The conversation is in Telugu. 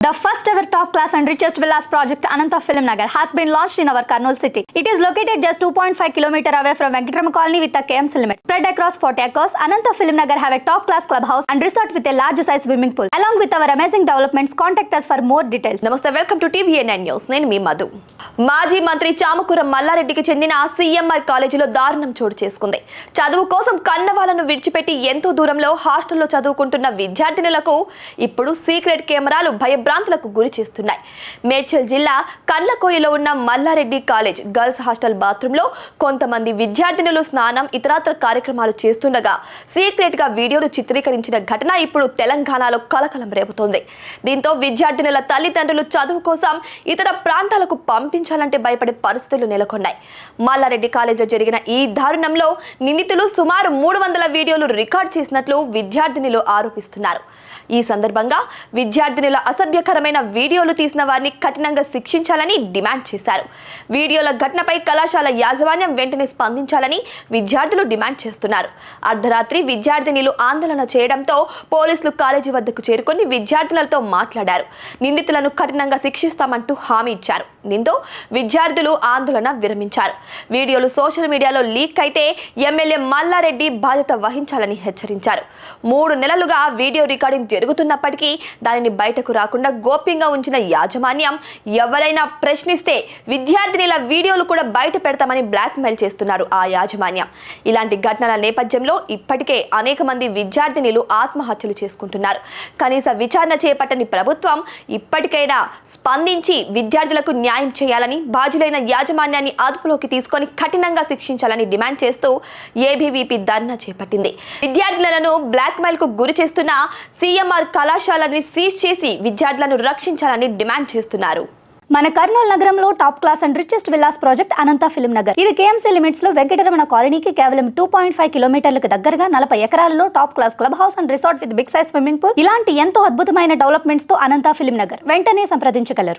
The first ever top class and richest villas project Ananta Film Nagar has been launched in our Kurnool city. It is located just 2.5 km away from Venkatrama Colony with a KMC limit. Spread across 40 acres, Ananta Film Nagar have a top class clubhouse and resort with a large size swimming pool. Along with our amazing developments, contact us for more details. Namaste, welcome to TVNN News. నేను మీ మధు. మాజీ మంత్రి చామకూర మల్లారెడ్డికి చెందిన సిఎంఆర్ కాలేజీలో దారుణం చోటు చేసుకుంది. చదువు కోసం కన్నవాళ్లను విడిచిపెట్టి ఎంతో దూరంలో హాస్టల్లో చదువుకుంటున్న విద్యార్థినులకు ఇప్పుడు సీక్రెట్ కెమెరాలు భయభ్రాంతులకు గురి చేస్తున్నాయి. మేడ్చల్ జిల్లా కండ్లకోయలో ఉన్న మల్లారెడ్డి కాలేజ్ గర్ల్స్ హాస్టల్ బాత్రూంలో కొంతమంది విద్యార్థినులు స్నానం ఇతరత్ర కార్యక్రమాలు చేస్తుండగా సీక్రెట్ గా వీడియోలు చిత్రీకరించిన ఘటన ఇప్పుడు తెలంగాణలో కలకలం రేపుతోంది. దీంతో విద్యార్థినుల తల్లిదండ్రులు చదువు కోసం ఇతర ప్రాంతాలకు పంపించాలంటే భయపడే పరిస్థితులు నెలకొన్నాయి. మల్లారెడ్డి కాలేజీలో జరిగిన ఈ దారుణంలో నిందితులు సుమారు 300 వీడియోలు రికార్డ్ చేసినట్లు విద్యార్థినులు ఆరోపిస్తున్నారు. ఈ సందర్భంగా విద్యార్థినుల అసభ్యకరమైన వీడియోలు తీసిన వారిని కఠినంగా శిక్షించాలని డిమాండ్ చేశారు. వీడియోల ఘటనపై కళాశాల యాజమాన్యం వెంటనే స్పందించాలని విద్యార్థులు డిమాండ్ చేస్తున్నారు. అర్ధరాత్రి విద్యార్థినులు ఆందోళన చేయడంతో పోలీసులు కాలేజీ వద్దకు చేరుకొని విద్యార్థులతో మాట్లాడారు. నిందితులను కఠినంగా శిక్షిస్తామంటూ హామీ ఇచ్చారు. దీంతో విద్యార్థులు ఆందోళన విరమించారు. వీడియోలు సోషల్ మీడియాలో లీక్ అయితే ఎమ్మెల్యే మల్లారెడ్డి బాధ్యత వహించాలని హెచ్చరించారు. 3 నెలలుగా వీడియో రికార్డింగ్ జరుగుతున్నప్పటికీ దానిని బయటకు రాకుండా గోప్యంగా ఉంచిన యాజమాన్యం ఎవరైనా ప్రశ్నిస్తే విద్యార్థినుల వీడియోలు కూడా బయట పెడతామని బ్లాక్ మెయిల్ చేస్తున్నారు ఆ యాజమాన్యం. ఇలాంటి ఘటనల నేపథ్యంలో ఇప్పటికే అనేక మంది విద్యార్థినులు ఆత్మహత్యలు చేసుకుంటున్నారు. కనీస విచారణ చేపట్టని ప్రభుత్వం ఇప్పటికైనా స్పందించి విద్యార్థులకు న్యాయం చేయాలని, బాధ్యులైన యాజమాన్యాన్ని అదుపులోకి తీసుకొని కఠినంగా శిక్షించాలని డిమాండ్ చేస్తూ ఏబీవీపీ ధర్నా చేపట్టింది. విద్యార్థులను బ్లాక్ మెయిల్ కు గురి చేస్తున్న సిఎంఆర్ కళాశాలని సీజ్ చేసి విద్యార్థులను రక్షించాలని డిమాండ్ చేస్తున్నారు. మన కర్నూలు నగరంలో top class and richest villas project Anantha film Nagar. ఇది కేఎంసీ లిమిట్స్ లో వెంకటరమణ కాలనీకి కేవలం 2.5 కిలోమీటర్లకు దగ్గరగా 40 ఎకరాలలో top class club house and resort with big size swimming pool, ఇలాంటి ఎంతో అద్భుతమైన డెవలప్మెంట్స్ తో అనంత ఫిల్మ్ నగర్. వెంటనే సంప్రదించగలరు.